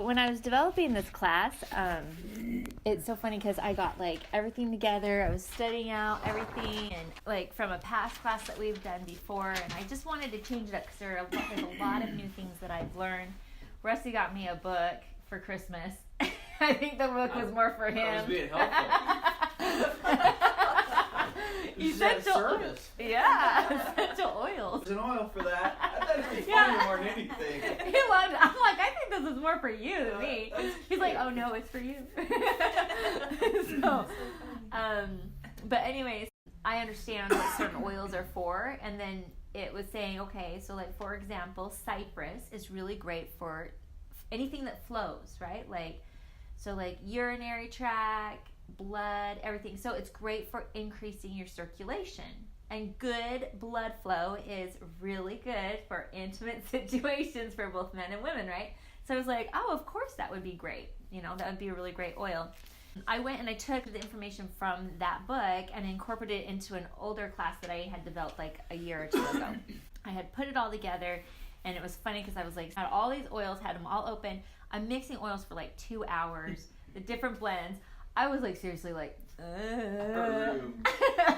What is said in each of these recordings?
When I was developing this class, it's so funny because I got like everything together. I was studying out everything and like from a past class that we've done before, and I just wanted to change it up because there's a lot of new things that I've learned. Rusty got me a book for Christmas. I think the book was more for him. I was being helpful. You said service. Yeah, essential oils. There's an oil for that. I thought it was funny more than anything. He loved it. I'm like, I think this is more for you than me. He's like, oh no, it's for you. So, but anyways, I understand what certain oils are for, and then it was saying, okay, so like for example, cypress is really great for anything that flows, right? Like, so like urinary tract, blood, everything. So it's great for increasing your circulation. And good blood flow is really good for intimate situations for both men and women, right? So I was like, oh, of course that would be great. You know, that would be a really great oil. I went and I took the information from that book and incorporated it into an older class that I had developed like a year or two ago. I had put it all together, and it was funny because I was like, had all these oils, had them all open. I'm mixing oils for like 2 hours, the different blends. I was like, seriously, like, Her room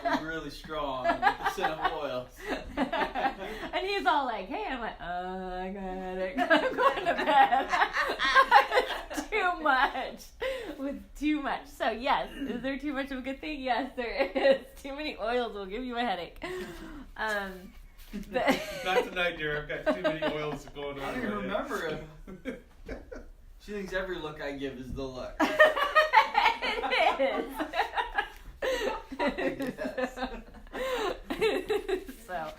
was really strong with the scent of oils. And he's all like, hey, I'm like, I got it. I'm going to bed. Too much. With too much. So, yes, is there too much of a good thing? Yes, there is. Too many oils will give you a headache. Not tonight, dear. I've got too many oils going on. I don't even remember it. She thinks every look I give is the look. It is. So,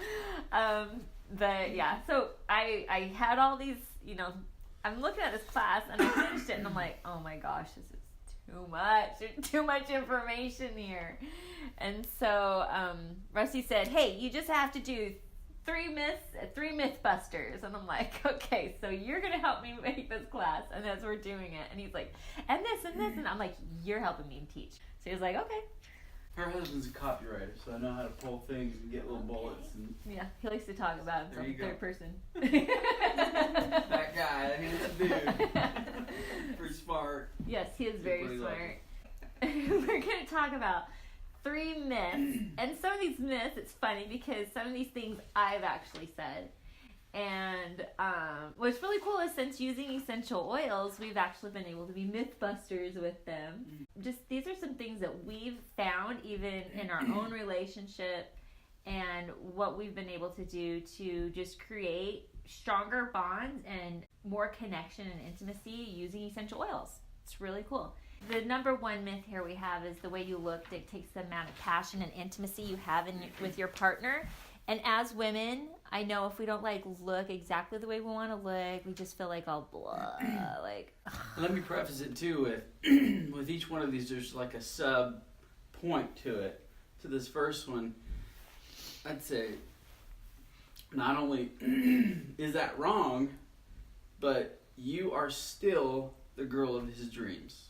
but yeah, so I had all these, you know, I'm looking at this class and I finished it and I'm like, oh my gosh, this is too much information here. And so Rusty said, hey, you just have to do three myth busters. And I'm like, okay, so you're gonna help me make this class, and as we're doing it, and he's like, and this and this, and I'm like, you're helping me teach. So he was like, okay. Her husband's a copywriter, so I know how to pull things and get little bullets. And yeah, he likes to talk about himself in third person. That guy, I mean, that dude. Pretty smart. Yes, he is very smart. We're gonna talk about 3 myths, and some of these myths, it's funny because some of these things I've actually said, and what's really cool is since using essential oils, we've actually been able to be mythbusters with them. Just these are some things that we've found even in our own relationship, and what we've been able to do to just create stronger bonds and more connection and intimacy using essential oils. It's really cool. The number one myth here we have is the way you look dictates the amount of passion and intimacy you have with your partner. And as women, I know if we don't like look exactly the way we want to look, we just feel like all blah, like. Let me preface it too with each one of these, there's like a sub point to it. To this first one, I'd say not only is that wrong, but you are still the girl of his dreams.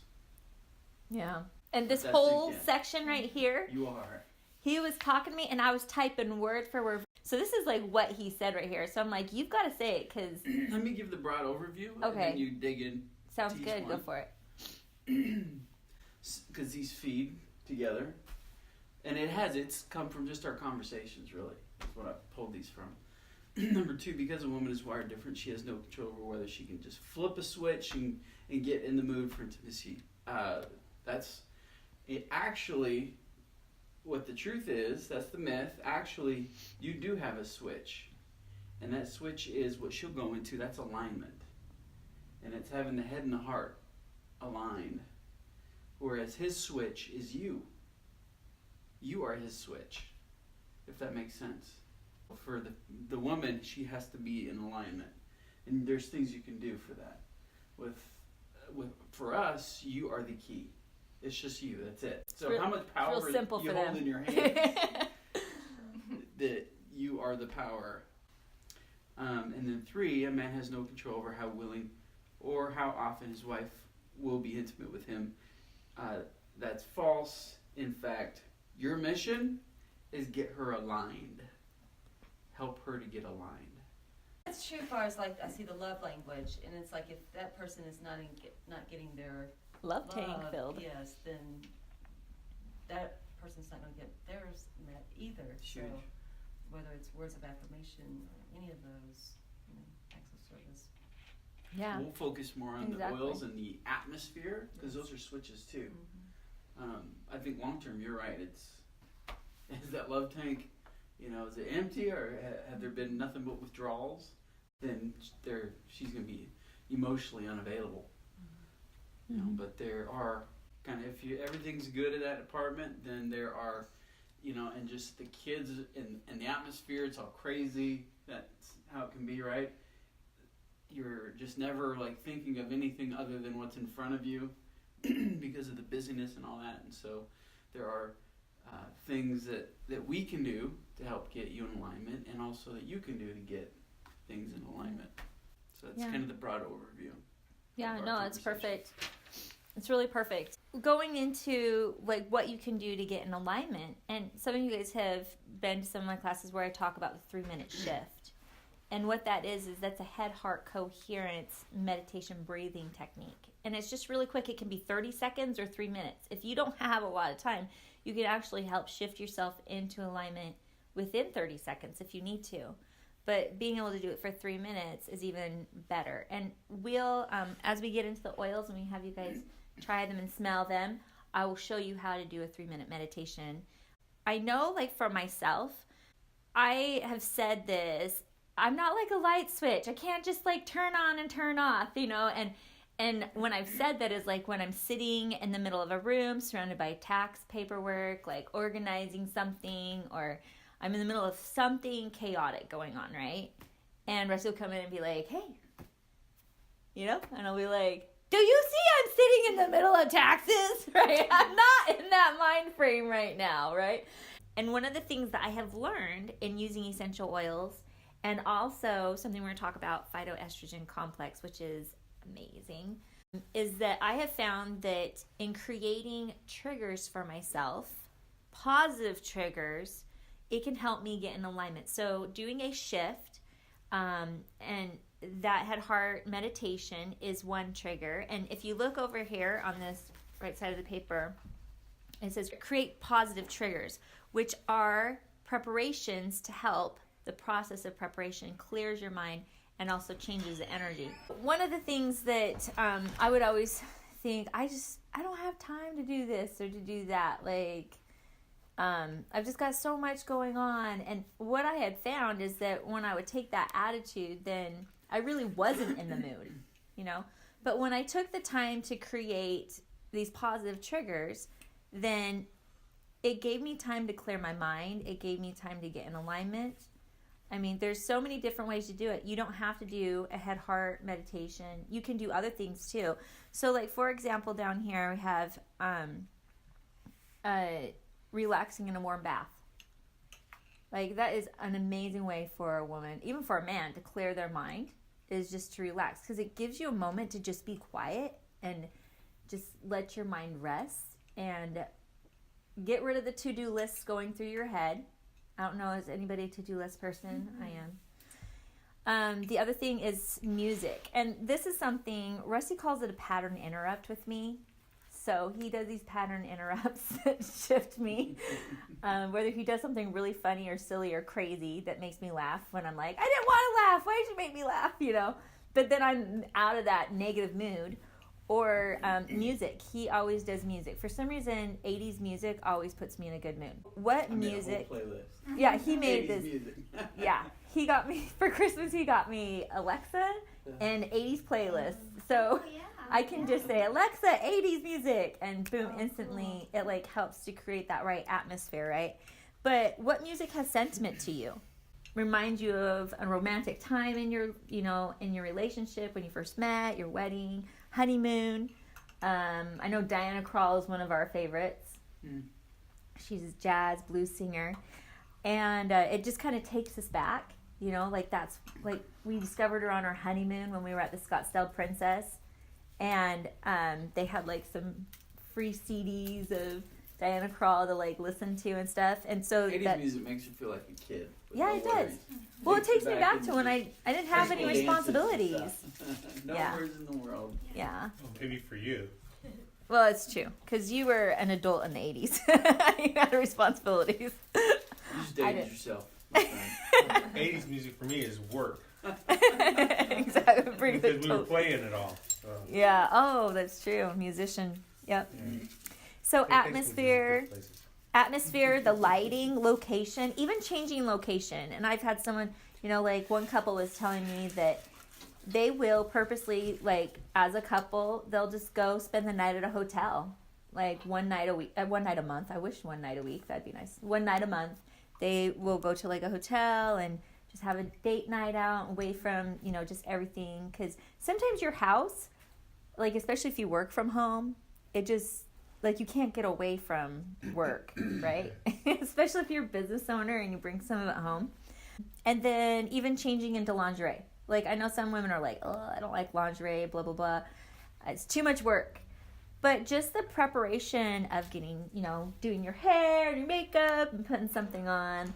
Yeah. And this whole section right here, you are. He was talking to me and I was typing word for word. So this is like what he said right here. So I'm like, you've got to say it because... Let me give the broad overview. Okay. And then you dig in. Sounds good. Go for it. Because these feed together. And it's come from just our conversations, really. That's what I pulled these from. Number 2, because a woman is wired different, she has no control over whether she can just flip a switch and get in the mood for intimacy. That's it. Actually, what the truth is, that's the myth. Actually, you do have a switch. And that switch is what she'll go into. That's alignment. And it's having the head and the heart aligned. Whereas his switch is you. You are his switch, if that makes sense. For the woman, she has to be in alignment. And there's things you can do for that. For us, you are the key. It's just you. That's it. So how much power you hold in your hands? That you are the power. And then 3, a man has no control over how willing or how often his wife will be intimate with him. That's false. In fact, your mission is get her aligned. Help her to get aligned. That's true as far as like I see the love language, and it's like if that person is not getting their Love tank filled. yes, then that person's not going to get theirs met either. Huge. So whether it's words of affirmation or any of those, acts of service. Yeah. We'll focus more on Exactly. the oils and the atmosphere because those are switches too. I think long term, you're right. Is that love tank, is it empty or have there been nothing but withdrawals? Then she's going to be emotionally unavailable. But there are kind of if everything's good at that apartment, then there are, and just the kids and the atmosphere. It's all crazy. That's how it can be, right? You're just never like thinking of anything other than what's in front of you because of the busyness and all that. And so there are things that we can do to help get you in alignment and also that you can do to get things in alignment. So that's kind of the broad overview. Yeah, no, it's perfect. It's really perfect. Going into like what you can do to get in alignment, and some of you guys have been to some of my classes where I talk about the 3-minute shift. And what that is that's a head-heart coherence meditation breathing technique. And it's just really quick. It can be 30 seconds or 3 minutes. If you don't have a lot of time, you can actually help shift yourself into alignment within 30 seconds if you need to. But being able to do it for 3 minutes is even better. And we'll, as we get into the oils and we have you guys try them and smell them, I will show you how to do a 3-minute meditation. I know, like for myself, I have said this, I'm not like a light switch. I can't just like turn on and turn off, and when I've said that is like when I'm sitting in the middle of a room surrounded by tax paperwork, like organizing something, or I'm in the middle of something chaotic going on, right? And Rusty will come in and be like, hey, and I'll be like, do you see I'm sitting in the middle of taxes, right? I'm not in that mind frame right now, right? And one of the things that I have learned in using essential oils, and also something we're going to talk about, phytoestrogen complex, which is amazing, is that I have found that in creating triggers for myself, positive triggers, it can help me get in alignment. So doing a shift, and that head-heart meditation is one trigger. And if you look over here on this right side of the paper, it says create positive triggers, which are preparations to help. The process of preparation clears your mind and also changes the energy. One of the things that I would always think, I don't have time to do this or to do that. Like, I've just got so much going on. And what I had found is that when I would take that attitude, then I really wasn't in the mood, But when I took the time to create these positive triggers, then it gave me time to clear my mind. It gave me time to get in alignment. I mean, there's so many different ways to do it. You don't have to do a head-heart meditation. You can do other things too. So, like, for example, down here we have relaxing in a warm bath. Like, that is an amazing way for a woman, even for a man, to clear their mind, is just to relax. Because it gives you a moment to just be quiet and just let your mind rest and get rid of the to-do lists going through your head. I don't know, is anybody a to-do list person? Mm-hmm. I am. The other thing is music. And this is something, Rusty calls it a pattern interrupt with me. So he does these pattern interrupts that shift me. Whether he does something really funny or silly or crazy that makes me laugh when I'm like, I didn't want to laugh. Why did you make me laugh? But then I'm out of that negative mood. Or music. He always does music. For some reason, 80s music always puts me in a good mood. What music? A whole playlist. Yeah, he made 80s this. Music. Yeah, he got me for Christmas. He got me Alexa and 80s playlist. So I can just say Alexa 80s music, and boom, instantly it like helps to create that right atmosphere, right? But what music has sentiment to you? Reminds you of a romantic time in your, in your relationship when you first met, your wedding, honeymoon. I know Diana Krall is one of our favorites. She's a jazz blues singer, and it just kind of takes us back. Like that's like we discovered her on our honeymoon when we were at the Scottsdale Princess, and they had like some free CDs of Diana Krall to like listen to and stuff. And so 80s that music makes you feel like a kid. with Yeah, no it does. worries. well, it takes you me back to into when just I didn't have any simple dances and responsibilities. stuff. No Yeah. worries in the world. Yeah. Well, maybe for you. Well, it's true because you were an adult in the 80s. You had responsibilities. You just I dated did. yourself. my friend. 80s music for me is work. Exactly. Pretty Because good. we were playing it all. So, Yeah. Oh, that's true. Musician. Yep. yeah. So It takes me to atmosphere. good places. Atmosphere, the lighting, location, even changing location. And I've had someone, like one couple was telling me that they will purposely, like as a couple, they'll just go spend the night at a hotel, like one night a month. I wish one night a week. That'd be nice. One night a month. They will go to like a hotel and just have a date night out away from, just everything. Because sometimes your house, like especially if you work from home, it just, like you can't get away from work, right? Especially if you're a business owner and you bring some of it home. And then even changing into lingerie. Like I know some women are like, oh, I don't like lingerie, blah, blah, blah. It's too much work. But just the preparation of getting, doing your hair and your makeup and putting something on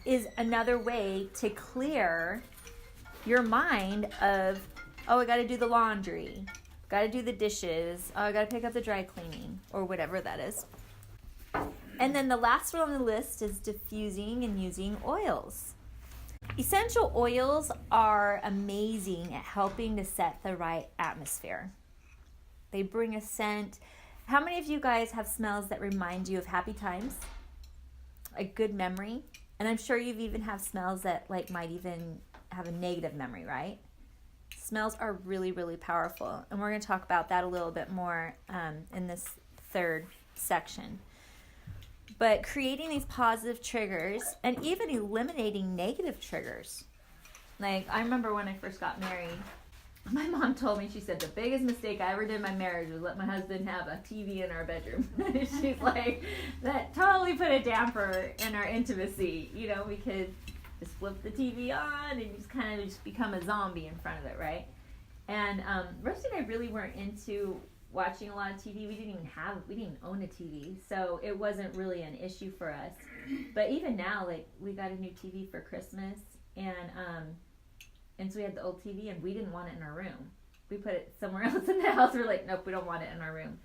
is another way to clear your mind of, oh, I got to do the laundry. Got to do the dishes. Oh, I got to pick up the dry cleaning or whatever that is. And then the last one on the list is diffusing and using oils. Essential oils are amazing at helping to set the right atmosphere. They bring a scent. How many of you guys have smells that remind you of happy times? A good memory? And I'm sure you've even have smells that like might even have a negative memory, right? Smells are really, really powerful. And we're going to talk about that a little bit more in this third section. But creating these positive triggers and even eliminating negative triggers. Like, I remember when I first got married, my mom told me, she said, the biggest mistake I ever did in my marriage was let my husband have a TV in our bedroom. She's like, that totally put a damper in our intimacy. We could just flip the TV on and you just kind of just become a zombie in front of it, right? And Rusty and I really weren't into watching a lot of TV. We didn't own a TV, so it wasn't really an issue for us. But even now, like we got a new TV for Christmas, and so we had the old TV, and we didn't want it in our room. We put it somewhere else in the house. We're like, nope, we don't want it in our room.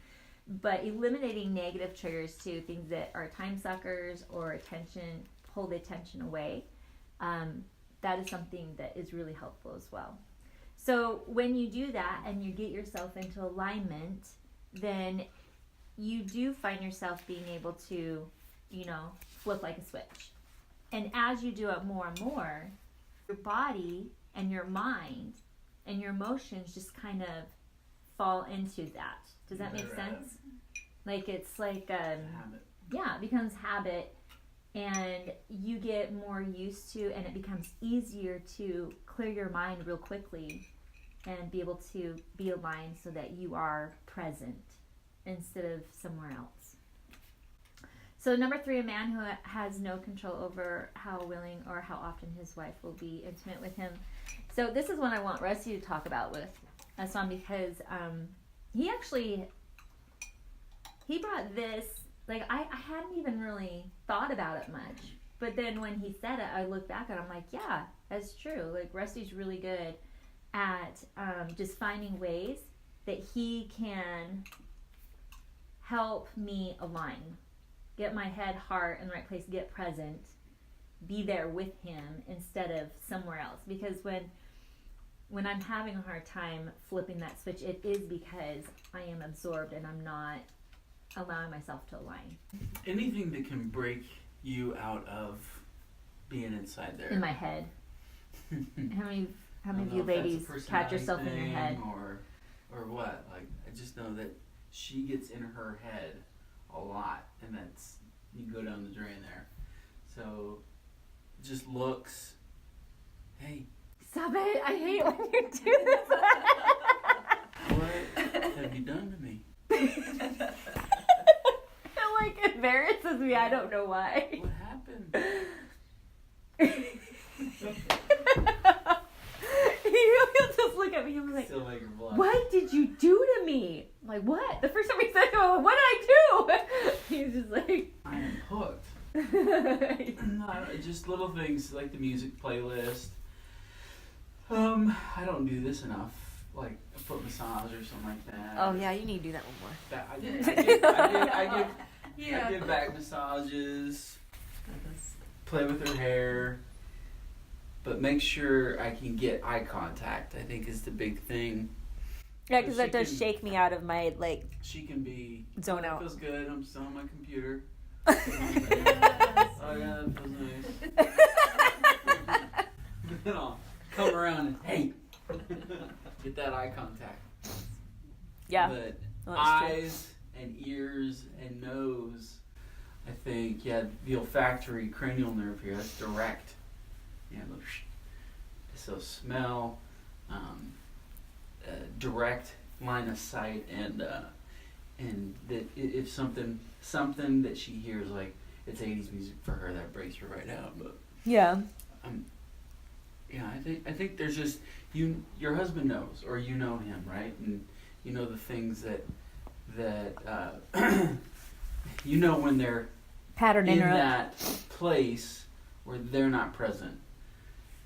But eliminating negative triggers too, things that are time suckers or pull the attention away. That is something that is really helpful as well. So when you do that and you get yourself into alignment, then you do find yourself being able to, flip like a switch. And as you do it more and more, your body and your mind and your emotions just kind of fall into that. Does that make sense? Like it's like, Habit. yeah, it becomes habit. And you get more used to, and it becomes easier to clear your mind real quickly and be able to be aligned so that you are present instead of somewhere else. So number 3, a man who has no control over how willing or how often his wife will be intimate with him. So this is one I want Rusty to talk about with us on, because he brought this. Like, I hadn't even really thought about it much. But then when he said it, I looked back and I'm like, yeah, that's true. Like, Rusty's really good at just finding ways that he can help me align. Get my head, heart in the right place, get present, be there with him instead of somewhere else. Because when I'm having a hard time flipping that switch, it is because I am absorbed and I'm not allowing myself to align. Anything that can break you out of being inside there. In my head. How many I of don't you know if that's a ladies catch personality yourself in your thing head? Or what? Like, I just know that she gets in her head a lot, and you can go down the drain there. So, just looks. Hey, Stop it! I hate when you do this. what have you done to me? It embarrasses me. I don't know why. What happened? He'll just look at me and be like, Still make her blush. what did you do to me? I'm like, what? The first time he said, oh, what did I do? just little things like the music playlist. I don't do this enough, like a foot massage or something like that. Oh yeah, you need to do that one more. I give back massages, play with her hair, but make sure I can get eye contact, I think is the big thing. Yeah, because that does shake me out of my, She can be... zone out. Feels good, I'm still on my computer. Yes. Oh yeah, that feels nice. Then I'll come around and, hey, get that eye contact. Yeah. But Well, eyes and ears and nose, I think, the olfactory cranial nerve here, that's direct. Yeah, so smell, direct line of sight, and that if something that she hears, like it's 80s music for her, that breaks her right out. But yeah. I think there's just your husband knows, or you know him, right? And you know the things that you know when they're Pattern in interrupt. that place where they're not present,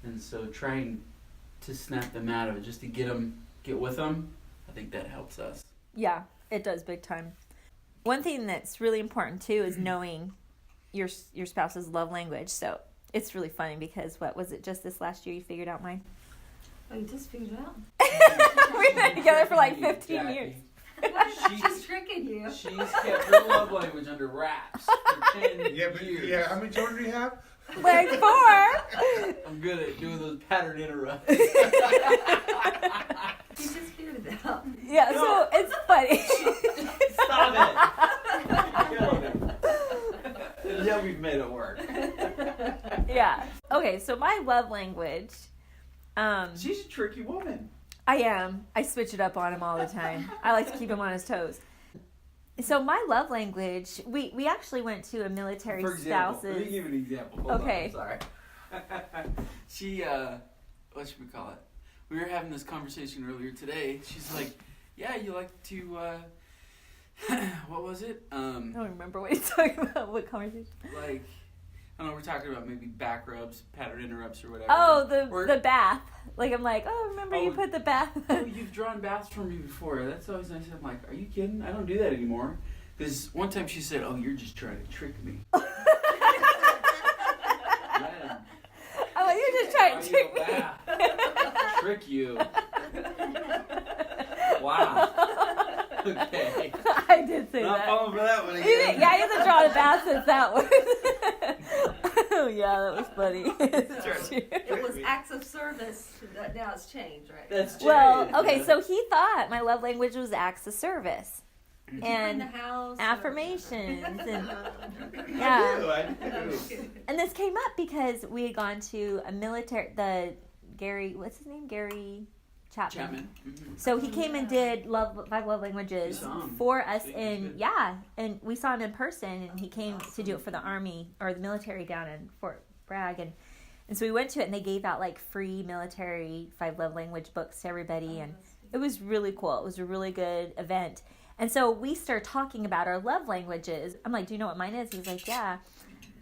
and so trying to snap them out of it, just to get with them, I think that helps us. Yeah, it does big time. One thing that's really important too is knowing your spouse's love language. So it's really funny because what was it, just this last year you figured out mine? Oh, you just figured it out? We've been together for like 15 Jackie. years. She's tricking you. She's kept her love language under wraps for 10 years. How many children do you have? Like 4. I'm good at doing those pattern interrupts. You just figured it out. Yeah, so it's funny. Stop it. Killing it. Yeah, we've made it work. Yeah. Okay, so my love language. She's a tricky woman. I am. I switch it up on him all the time. I like to keep him on his toes. So my love language, we actually went to a military For example, spouses. let me give an example. Hold Okay. on, I'm sorry. She, what should we call it? We were having this conversation earlier today. She's like, yeah, you like to, what was it? I don't remember what he's talking about. What conversation? Like, I don't know, we're talking about maybe back rubs, pattern interrupts, or whatever. Oh, Or- the bath. Like, I'm like, oh, remember you Oh, put the bath. Oh, you've drawn baths for me before. That's always nice. I'm like, are you kidding? I don't do that anymore. Because one time she said, oh, you're just trying to trick me. Yeah. I'm like, you're just trying to trick me. Trick you. Wow. Okay. I did say Not that. falling for that one He again. didn't- yeah, he hasn't drawn a bath since that one. Oh, yeah, that was funny. It was acts of service. Now it's changed, right? That's true. Well, okay, so he thought my love language was acts of service. Did and you clean the house? affirmations and I do. and this came up because we had gone to a military, what's his name, Gary Chapman. Mm-hmm. So he came and did 5 love languages You saw him. for us Speaking and we saw him in person, and he came to do it for the Army or the military down in Fort Bragg, and so we went to it, and they gave out like free military 5 love language books to everybody, and it was really cool. It was a really good event. And so we started talking about our love languages. I'm like, do you know what mine is? He's like, yeah.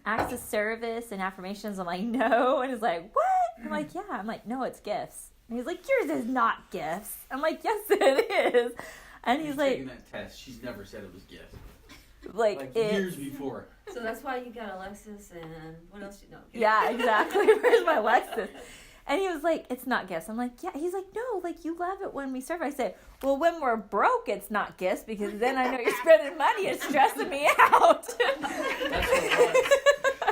Acts of service and affirmations. I'm like, no. And he's like, what? I'm like, yeah. I'm like, no, it's gifts. And he's like, yours is not gifts. I'm like, yes, it is. And he's like, taking that test. She's never said it was gifts. like years before. So that's why you got Alexis and what else you know? Yeah, exactly. Where's my Lexus? And he was like, it's not gifts. I'm like, yeah. He's like, no, like you love it when we serve. I said, well, when we're broke, it's not gifts because then I know you're spending money. It's stressing me out. That's what it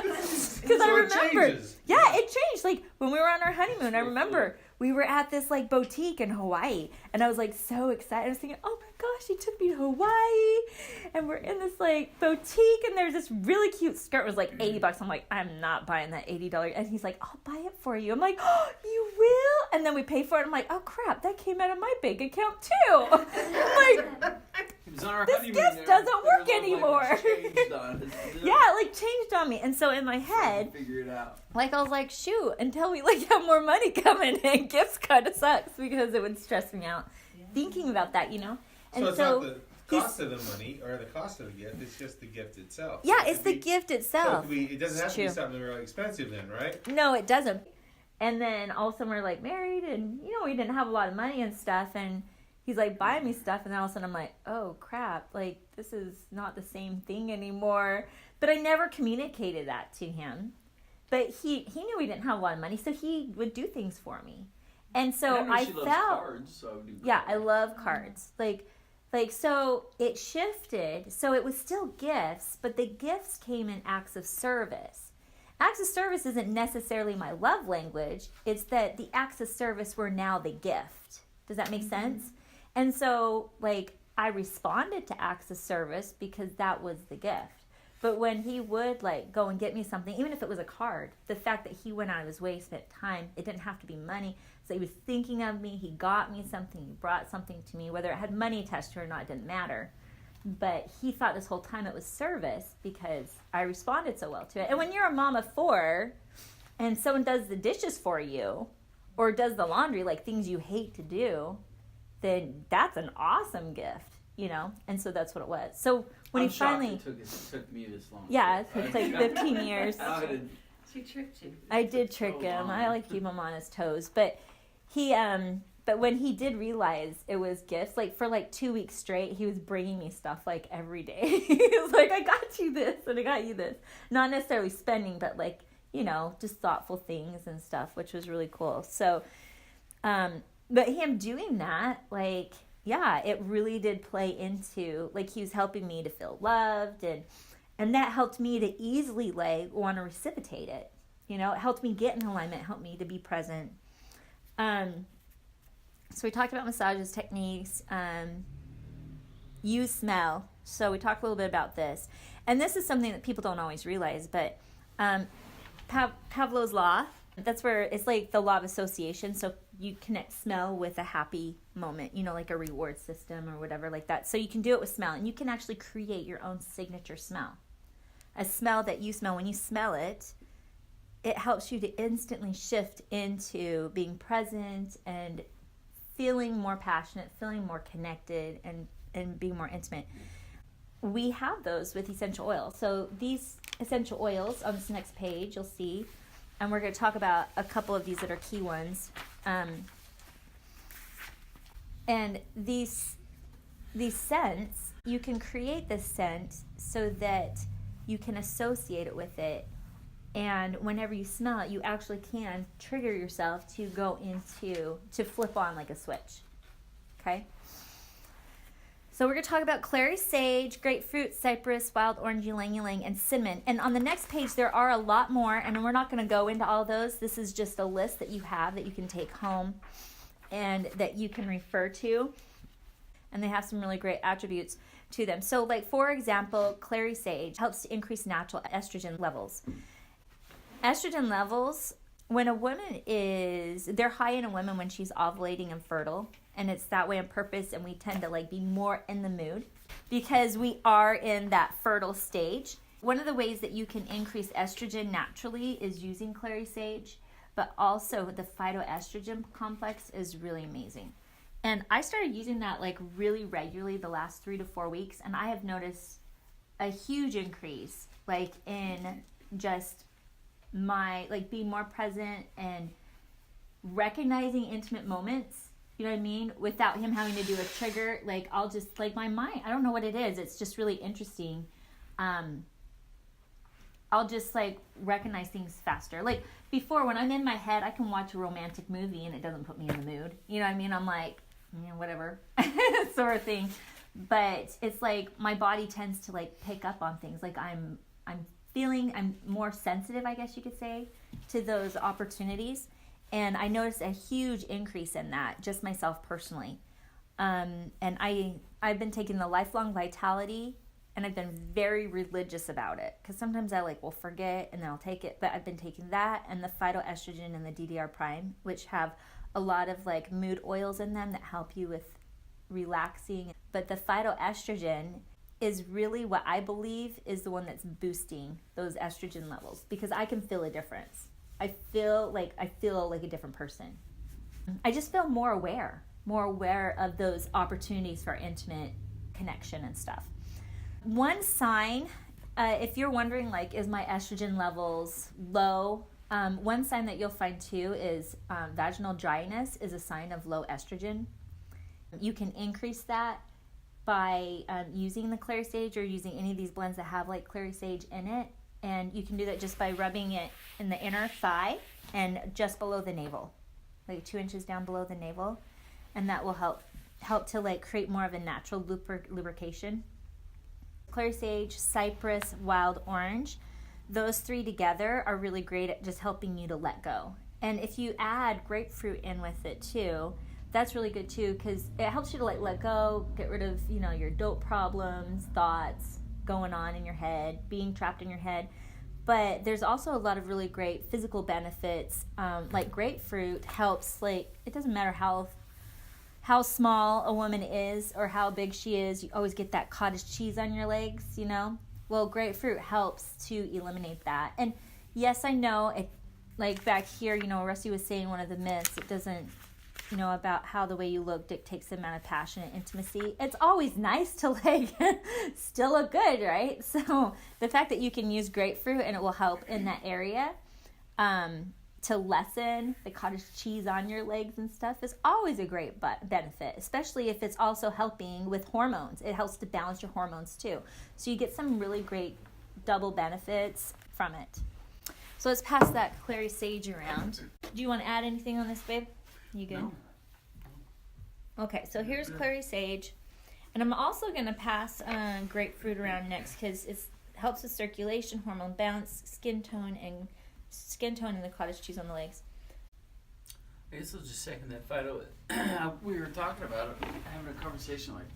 was. Because I So it remember, changes. yeah, it changed. Like when we were on our honeymoon, I remember we were at this like boutique in Hawaii, and I was like so excited. I was thinking, oh my gosh, he took me to Hawaii, and we're in this like boutique, and there's this really cute skirt. It was like $80. I'm like, I'm not buying that $80. And he's like, I'll buy it for you. I'm like, oh, you will? And then we pay for it. I'm like, oh crap, that came out of my bank account too. I'm like, It was on our This honeymoon gift there. doesn't Their work love language anymore. changed on us. yeah, it like changed on me. And so in my head, Figure it out. like I was like, shoot, until we like have more money coming in, gifts kind of sucks because it would stress me out thinking about that, you know. And So it's so, not cost of the money or the cost of the gift. It's just the gift itself. Yeah, So it's the gift itself. So it doesn't have to be True. something really expensive then, right? No, it doesn't. And then all of a sudden we're like married, and we didn't have a lot of money and stuff, and he's like buying me stuff, and then all of a sudden I'm like, oh crap, like this is not the same thing anymore. But I never communicated that to him. But he knew we didn't have a lot of money, so he would do things for me. And so And I know she loves cards, so I would do yeah, cards. I love cards. Like so it shifted. So it was still gifts, but the gifts came in acts of service. Acts of service isn't necessarily my love language. It's that the acts of service were now the gift. Does that make sense? And so, like, I responded to acts of service because that was the gift. But when he would, like, go and get me something, even if it was a card, the fact that he went out of his way, spent time, it didn't have to be money. So he was thinking of me. He got me something. He brought something to me. Whether it had money attached to it or not, it didn't matter. But he thought this whole time it was service because I responded so well to it. And when you're a mom of 4 and someone does the dishes for you or does the laundry, like things you hate to do, then that's an awesome gift, And so that's what it was. So when I'm he shocked finally... it took me this long. Yeah, it's like 15 years. She tricked you. I did trick him. I like to keep him on his toes. But but when he did realize it was gifts, like for like 2 weeks straight, he was bringing me stuff like every day. He was like, I got you this and I got you this. Not necessarily spending, but like, just thoughtful things and stuff, which was really cool. So, but him doing that, like, yeah, it really did play into, like, he was helping me to feel loved, and that helped me to easily, like, want to reciprocate it. It helped me get in alignment, helped me to be present. So we talked about massages, techniques, use smell. So we talked a little bit about this. And this is something that people don't always realize, but Pavlov's law, that's where it's like the law of association. So you connect smell with a happy moment, like a reward system or whatever like that. So you can do it with smell, and you can actually create your own signature smell. A smell that you smell, when you smell it, it helps you to instantly shift into being present and feeling more passionate, feeling more connected, and being more intimate. We have those with essential oils. So these essential oils, on this next page, you'll see, and we're going to talk about a couple of these that are key ones. And these scents, you can create this scent so that you can associate it with it. And whenever you smell it, you actually can trigger yourself to go to flip on like a switch. Okay? So we're going to talk about clary sage, grapefruit, cypress, wild orange, ylang ylang, and cinnamon. And on the next page, there are a lot more, and we're not going to go into all those. This is just a list that you have that you can take home and that you can refer to. And they have some really great attributes to them. So, like, for example, clary sage helps to increase natural estrogen levels. Estrogen levels, when a woman they're high in a woman when she's ovulating and fertile. And it's that way on purpose, and we tend to like be more in the mood because we are in that fertile stage. One of the ways that you can increase estrogen naturally is using clary sage, but also the phytoestrogen complex is really amazing. And I started using that like really regularly the last 3 to 4 weeks, and I have noticed a huge increase like in just my like being more present and recognizing intimate moments. You know what I mean? Without him having to do a trigger, like I'll just, like my mind, I don't know what it is. It's just really interesting. I'll just like recognize things faster. Like before, when I'm in my head, I can watch a romantic movie and it doesn't put me in the mood. You know what I mean? I'm like, whatever sort of thing. But it's like my body tends to like pick up on things. Like I'm more sensitive, I guess you could say, to those opportunities. And I noticed a huge increase in that, just myself personally. And I've been taking the Lifelong Vitality, and I've been very religious about it. Because sometimes I will forget, and then I'll take it. But I've been taking that and the phytoestrogen and the DDR Prime, which have a lot of like mood oils in them that help you with relaxing. But the phytoestrogen is really what I believe is the one that's boosting those estrogen levels, because I can feel a difference. I feel like a different person. I just feel more aware of those opportunities for intimate connection and stuff. One sign, if you're wondering, like, is my estrogen levels low? One sign that you'll find too is vaginal dryness is a sign of low estrogen. You can increase that by using the clary sage or using any of these blends that have like clary sage in it. And you can do that just by rubbing it in the inner thigh and just below the navel, like 2 inches down below the navel. And that will help to like create more of a natural lubrication. Clary sage, cypress, wild orange, those three together are really great at just helping you to let go. And if you add grapefruit in with it too, that's really good too, because it helps you to like let go, get rid of, you know, your dope problems, thoughts going on in your head, being trapped in your head. But there's also a lot of really great physical benefits. Like grapefruit helps, like, it doesn't matter how small a woman is or how big she is, you always get that cottage cheese on your legs, you know? Well, grapefruit helps to eliminate that. And yes, I know, it, like back here, you know, Rusty was saying one of the myths, it doesn't, you know, about how the way you look dictates the amount of passion and intimacy. It's always nice to like still look good, right? So the fact that you can use grapefruit and it will help in that area to lessen the cottage cheese on your legs and stuff is always a great benefit, especially if it's also helping with hormones. It helps to balance your hormones too. So you get some really great double benefits from it. So let's pass that clary sage around. Do you want to add anything on this, babe? You good? No. Okay, so here's clary sage. And I'm also going to pass grapefruit around next because it helps with circulation, hormone balance, skin tone, and the cottage cheese on the legs. I guess I'll just second that, Fido. We were talking about it, having a conversation, like,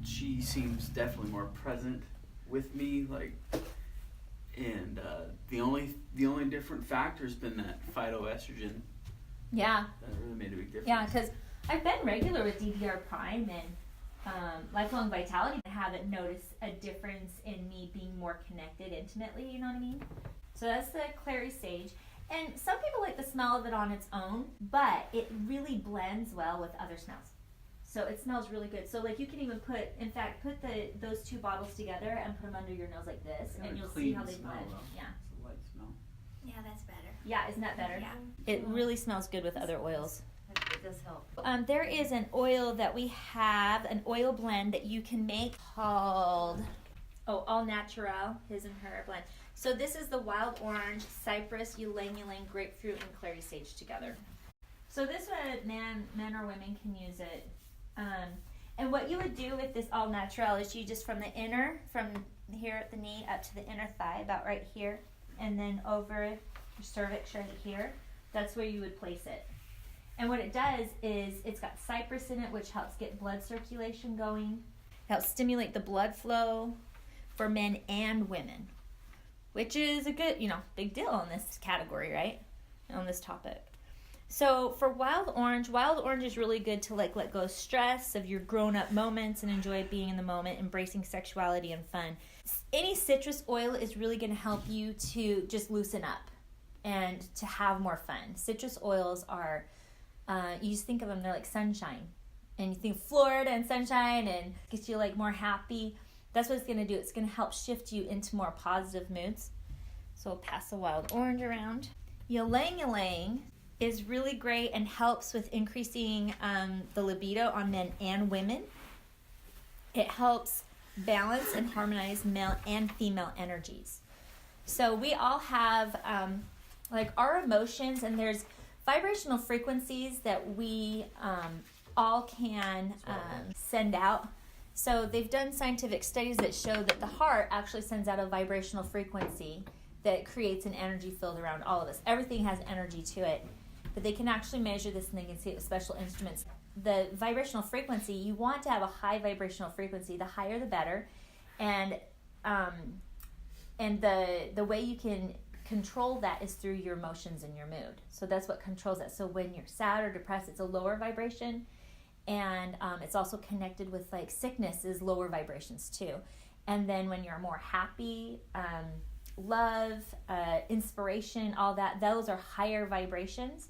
she seems definitely more present with me, like, and the only different factor has been that phytoestrogen. Yeah. That really made a big difference. Yeah, because I've been regular with DDR Prime and Lifelong Vitality. I haven't noticed a difference in me being more connected intimately, you know what I mean? So that's the clary sage. And some people like the smell of it on its own, but it really blends well with other smells. So it smells really good. So like you can even put those two bottles together and put them under your nose like this, and you'll see how they blend. Yeah. It's a light smell. Yeah, that's better. Yeah, isn't that better? Yeah. It really smells good with other oils. It does help. There is an oil that we have, an oil blend that you can make called, All Natural, his and her blend. So this is the wild orange, cypress, ylang ylang, grapefruit, and clary sage together. So this one, men or women can use it. And what you would do with this All Natural is you just from here at the knee up to the inner thigh, about right here, and then over your cervix right here, that's where you would place it. And what it does is it's got cypress in it, which helps get blood circulation going. It helps stimulate the blood flow for men and women, which is a good, big deal in this category, right? On this topic. So for wild orange is really good to let go of stress of your grown-up moments and enjoy being in the moment, embracing sexuality and fun. Any citrus oil is really going to help you to just loosen up and to have more fun. Citrus oils are, you just think of them, they're like sunshine. And you think Florida and sunshine and gets you like more happy. That's what it's going to do. It's going to help shift you into more positive moods. So we'll pass the wild orange around. Ylang ylang is really great and helps with increasing the libido on men and women. It helps balance and harmonize male and female energies. So we all have our emotions, and there's vibrational frequencies that we all can send out. So they've done scientific studies that show that the heart actually sends out a vibrational frequency that creates an energy field around all of us. Everything has energy to it, but they can actually measure this, and they can see it with special instruments. The vibrational frequency, you want to have a high vibrational frequency. The higher the better. And the way you can control that is through your emotions and your mood. So that's what controls that. So when you're sad or depressed, it's a lower vibration. And it's also connected with like sickness is lower vibrations too. And then when you're more happy, love, inspiration, all that, those are higher vibrations.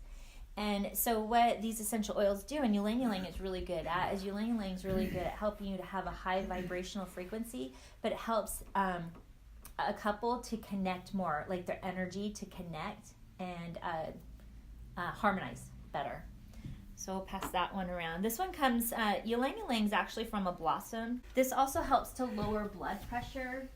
And so what these essential oils do, and ylang ylang is really good at, is ylang ylang is really good at helping you to have a high vibrational frequency, but it helps a couple to connect more, like their energy to connect and harmonize better. So we'll pass that one around. This one comes, ylang ylang is actually from a blossom. This also helps to lower blood pressure.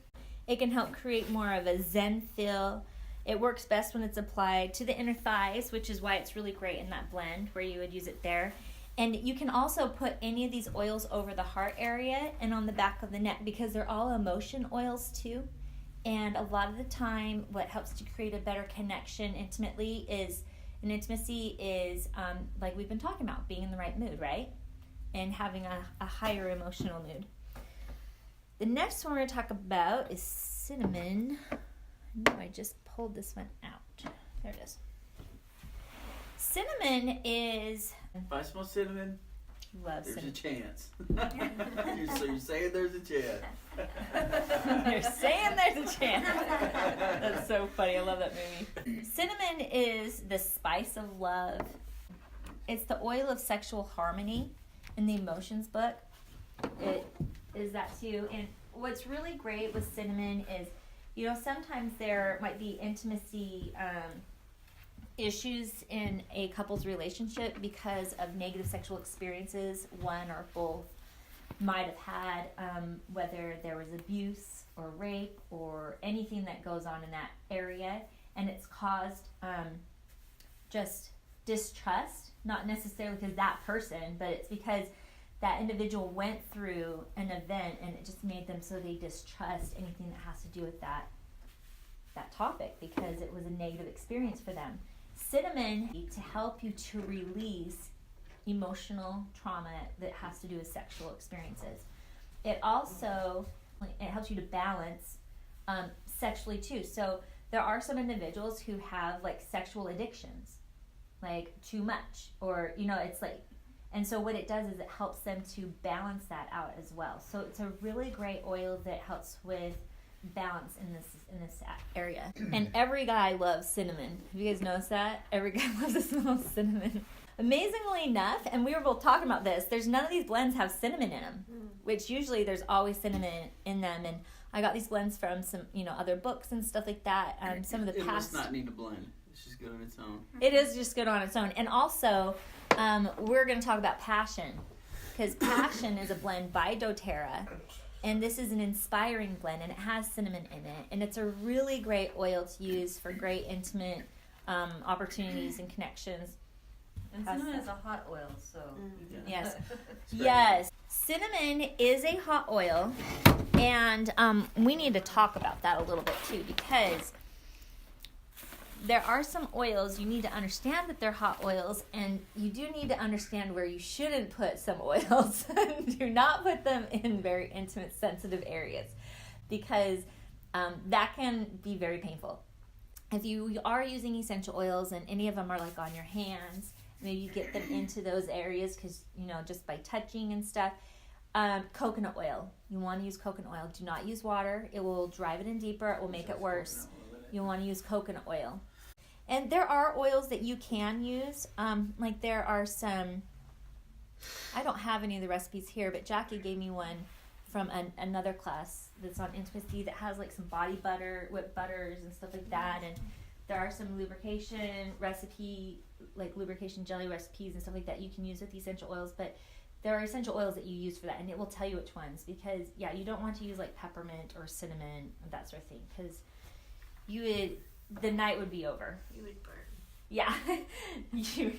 It can help create more of a zen feel. It works best when it's applied to the inner thighs, which is why it's really great in that blend where you would use it there. And you can also put any of these oils over the heart area and on the back of the neck because they're all emotion oils too. And a lot of the time, what helps to create a better connection intimacy is, like we've been talking about, being in the right mood, right? And having a higher emotional mood. The next one we're going to talk about is cinnamon. I just pulled this one out. There it is. Cinnamon is... If I smell cinnamon, Love there's cinnamon. a chance. So you're saying there's a chance. They're saying there's a chance. That's so funny. I love that movie. Cinnamon is the spice of love. It's the oil of sexual harmony in the emotions book. It is that too. And what's really great with cinnamon is, sometimes there might be intimacy issues in a couple's relationship because of negative sexual experiences one or both might have had, whether there was abuse or rape or anything that goes on in that area, and it's caused just distrust, not necessarily because that person, but it's because that individual went through an event and it just made them so they distrust anything that has to do with that topic because it was a negative experience for them. Cinnamon to help you to release emotional trauma that has to do with sexual experiences. It also helps you to balance sexually too. So there are some individuals who have like sexual addictions, like too much, or it's like, and so what it does is it helps them to balance that out as well. So it's a really great oil that helps with balance in this area. And every guy loves cinnamon. Have you guys noticed that? Every guy loves the smell of cinnamon. Amazingly enough, and we were both talking about this, there's none of these blends have cinnamon in them, which usually there's always cinnamon in them. And I got these blends from some, other books and stuff like that. Some of the It past. must not need a blend. It's just good on its own. It is just good on its own. And also, we're going to talk about Passion, because Passion is a blend by doTERRA. And this is an inspiring blend, and it has cinnamon in it. And it's a really great oil to use for great intimate opportunities and connections. And cinnamon is a hot oil, so... Yes. Yes. Cinnamon is a hot oil, and we need to talk about that a little bit, too, because there are some oils, you need to understand that they're hot oils, and you do need to understand where you shouldn't put some oils. Do not put them in very intimate, sensitive areas, because that can be very painful. If you are using essential oils and any of them are like on your hands, maybe you get them into those areas because, just by touching and stuff. Coconut oil. You want to use coconut oil. Do not use water. It will drive it in deeper. It will make it worse. You want to use coconut oil. And there are oils that you can use. Like there are some, I don't have any of the recipes here, but Jackie gave me one from another class that's on intimacy that has like some body butter, whipped butters and stuff like that. And there are some lubrication lubrication jelly recipes and stuff like that you can use with essential oils. But there are essential oils that you use for that, and it will tell you which ones, because you don't want to use like peppermint or cinnamon or that sort of thing, because the night would be over. You would burn. Yeah, you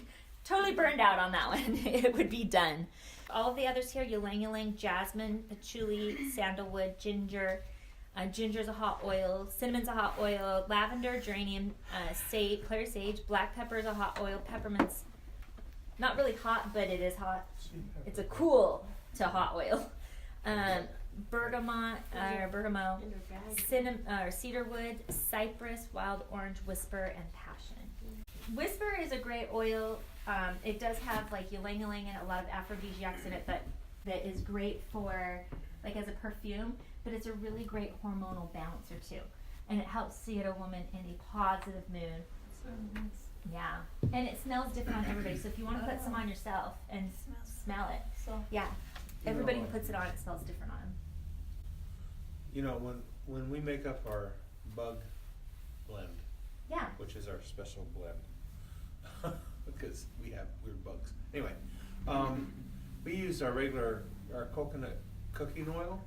totally burned out on that one. It would be done. All of the others here, ylang ylang, jasmine, patchouli, sandalwood, ginger. Ginger's a hot oil. Cinnamon's a hot oil. Lavender, geranium, sage, clary sage. Black pepper is a hot oil. Peppermint's not really hot, but it is hot. It's a cool to hot oil. Bergamot, cinnamon, cedarwood, cypress, wild orange, whisper, and passion. Whisper is a great oil. It does have like ylang ylang and a lot of aphrodisiacs in it, but that is great for like as a perfume. But it's a really great hormonal balancer too, and it helps to get a woman in a positive mood. Yeah, and it smells different on everybody. So if you want to put some on yourself and smell it, yeah, everybody who puts it on, it smells different on them. You know, when we make up our bug blend, Yeah. which is our special blend, because we have weird bugs. Anyway, we use our coconut cooking oil,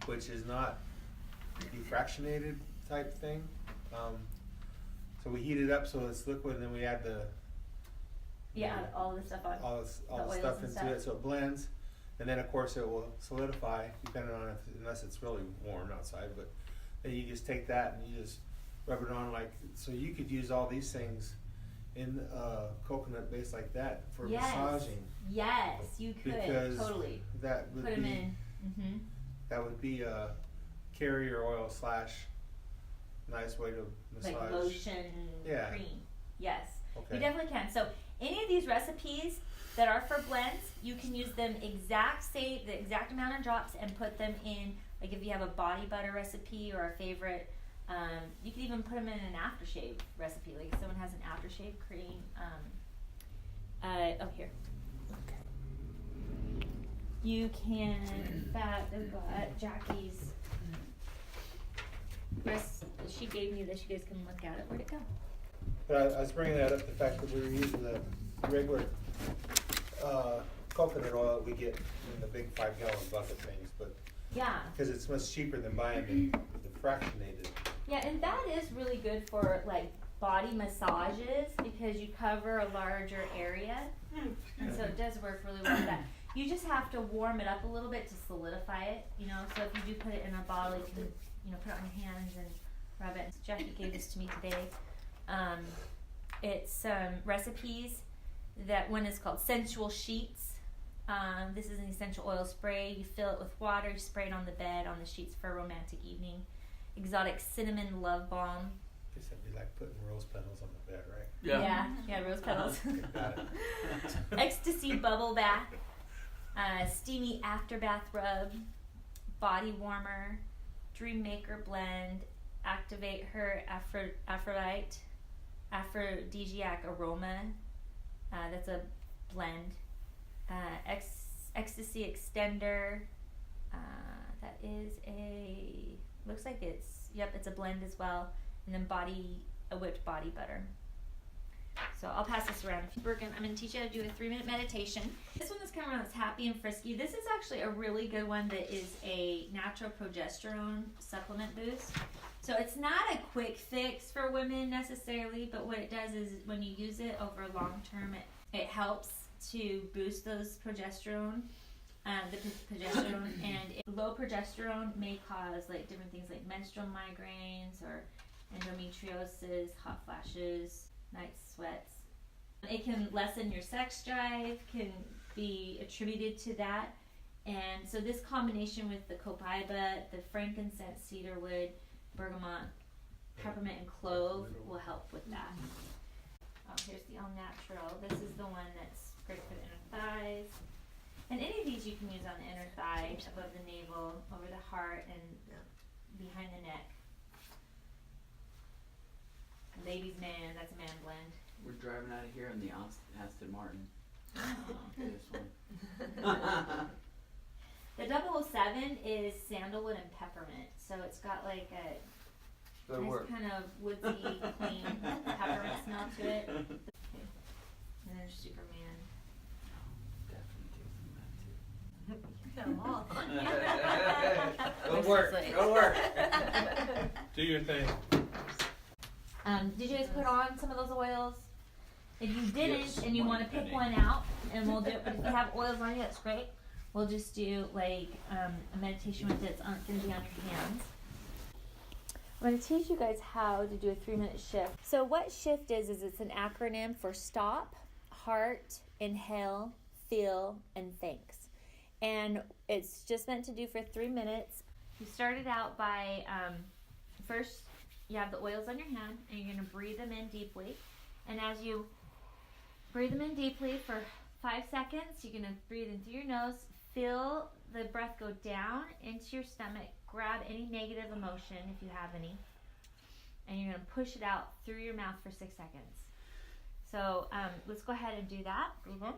which is not defractionated type thing. So we heat it up so it's liquid, and then we add all the stuff on. all the stuff into it, so it blends, and then of course it will solidify depending on unless it's really warm outside. But then you just take that and you just rub it on so you could use all these things in coconut base like that for massaging. Yes, you could totally. That would put them in. That would be a carrier oil / nice way to massage. Like lotion, cream. Yes, okay. you definitely can. So any of these recipes that are for blends, you can use them the exact amount of drops and put them in. Like if you have a body butter recipe or a favorite, you can even put them in an aftershave recipe. Like if someone has an aftershave cream. Here. You can. In fact, I've got Jackie's. She gave me this. You guys can look at it. Where'd it go? But I was bringing that up, the fact that we were using the regular coconut oil that we get in the big 5-gallon bucket things, but because it's much cheaper than buying the fractionated. Yeah, and that is really good for like body massages because you cover a larger area, and so it does work really well for that. You just have to warm it up a little bit to solidify it, so if you do put it in a bottle, you can, put it on your hands and rub it. Jackie gave this to me today. It's recipes. That one is called Sensual Sheets. This is an essential oil spray. You fill it with water, you spray it on the bed, on the sheets for a romantic evening. Exotic Cinnamon Love Balm. I guess that'd be like putting rose petals on the bed, right? Yeah, rose petals. Got it. Ecstasy Bubble Bath. Steamy After Bath Rub. Body Warmer. Dream Maker Blend. Activate Her Aphrodisiac Aroma. That's a blend. Ecstasy Extender. That is looks like it's a blend as well. And then a whipped body butter. So I'll pass this around. I'm going to teach you how to do a 3-minute meditation. This one that's coming around is Happy and Frisky. This is actually a really good one that is a natural progesterone supplement boost. So it's not a quick fix for women necessarily, but what it does is when you use it over long term, it helps to boost those progesterone, the progesterone, and low progesterone may cause like different things like menstrual migraines or endometriosis, hot flashes, night sweats. It can lessen your sex drive, can be attributed to that. And so this combination with the copaiba, the frankincense, cedarwood, bergamot, peppermint, and clove will help with that. Here's the all natural. This is the one that's great for the inner thighs. And any of these you can use on the inner thigh, above the navel, over the heart, and behind the neck. Ladies man, that's a man blend. We're driving out of here in the Aston Martin. This one. The 007 is sandalwood and peppermint, so it's got like a nice kind of woodsy, clean peppermint smell to it. And there's Superman. Go work. Do your thing. Did you guys put on some of those oils? If you didn't, Yes, and you want to pick one out, and we'll do it. But if you have oils on you, that's great. We'll just do like a meditation with it. It's going to be on your hands. I'm going to teach you guys how to do a 3-minute shift. So what shift is it's an acronym for stop, heart, inhale, feel, and thanks. And it's just meant to do for 3 minutes. You start it out by first you have the oils on your hand, and you're going to breathe them in deeply. And as you breathe them in deeply for 5 seconds, you're going to breathe in through your nose, feel the breath go down into your stomach, grab any negative emotion if you have any, and you're going to push it out through your mouth for 6 seconds. So let's go ahead and do that. Mm-hmm.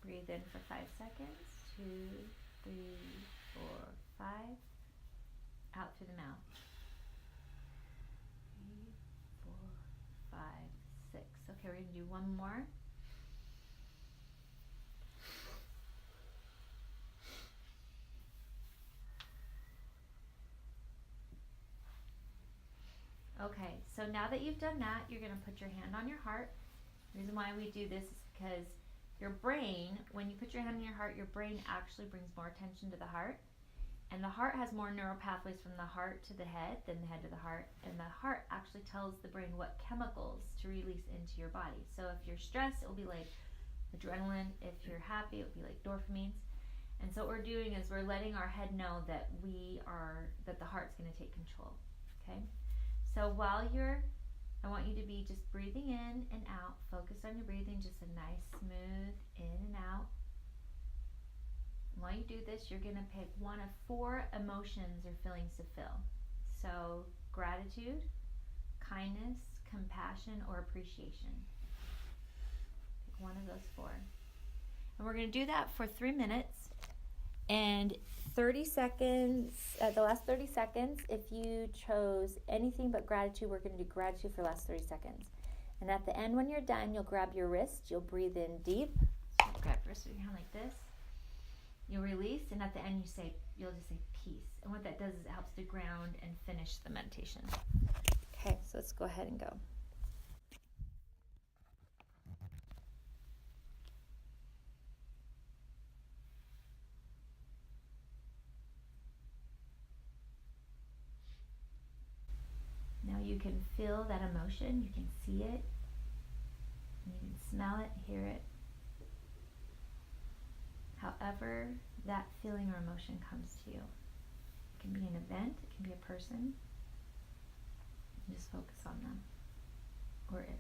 Breathe in for 5 seconds. 2, 3, 4, 5. Out through the mouth. 3, 4, 5, 6. Okay, we're going to do one more. Okay, so now that you've done that, you're going to put your hand on your heart. The reason why we do this is because your brain, when you put your hand on your heart, your brain actually brings more attention to the heart. And the heart has more neural pathways from the heart to the head than the head to the heart. And the heart actually tells the brain what chemicals to release into your body. So if you're stressed, it will be like adrenaline. If you're happy, it will be like dopamines. And so what we're doing is we're letting our head know that that the heart's going to take control. Okay? So while I want you to be just breathing in and out, focus on your breathing, just a nice smooth in and out. And while you do this, you're going to pick one of 4 emotions or feelings to feel. So gratitude, kindness, compassion, or appreciation. Pick one of those 4. And we're going to do that for 3 minutes. And 30 seconds, the last 30 seconds, if you chose anything but gratitude, we're going to do gratitude for the last 30 seconds. And at the end, when you're done, you'll grab your wrist, you'll breathe in deep. So grab your wrist with your hand like this. You'll release, and at the end, you'll just say peace. And what that does is it helps to ground and finish the meditation. Okay, so let's go ahead and go. Now you can feel that emotion, you can see it, you can smell it, hear it. However that feeling or emotion comes to you. It can be an event, it can be a person. And just focus on them or it.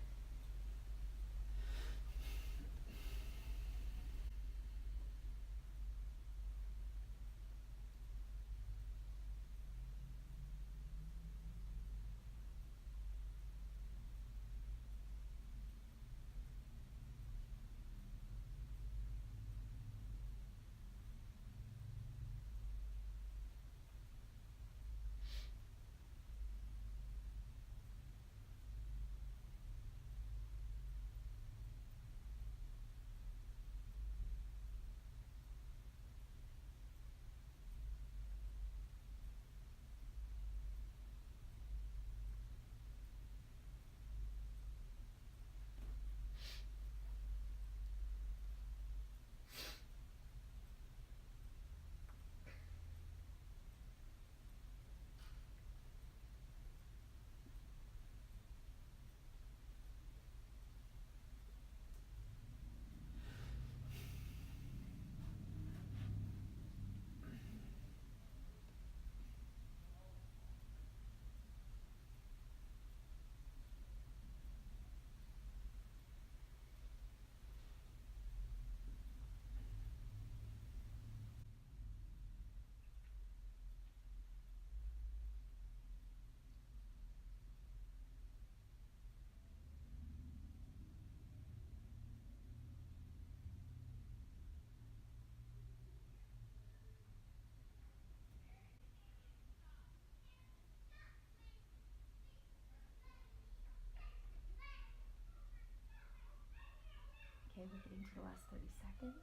Okay, we're getting to the last 30 seconds.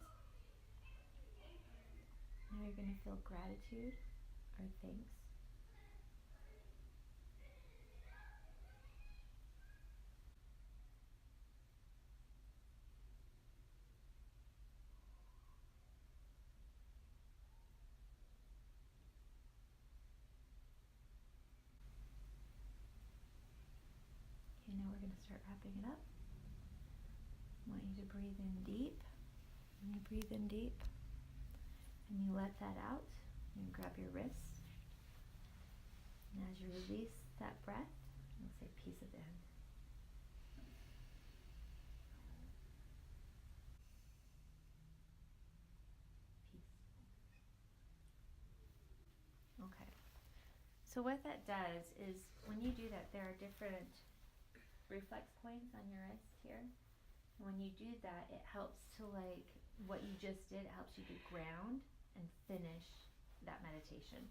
Now you're going to feel gratitude or thanks. Okay, now we're going to start wrapping it up. I want you to breathe in deep. When you breathe in deep and you let that out, you grab your wrist. And as you release that breath, you'll say peace at the end. Peace. So what that does is when you do that, there are different reflex points on your wrist here. And when you do that, it helps to what you just did, it helps you to ground and finish that meditation.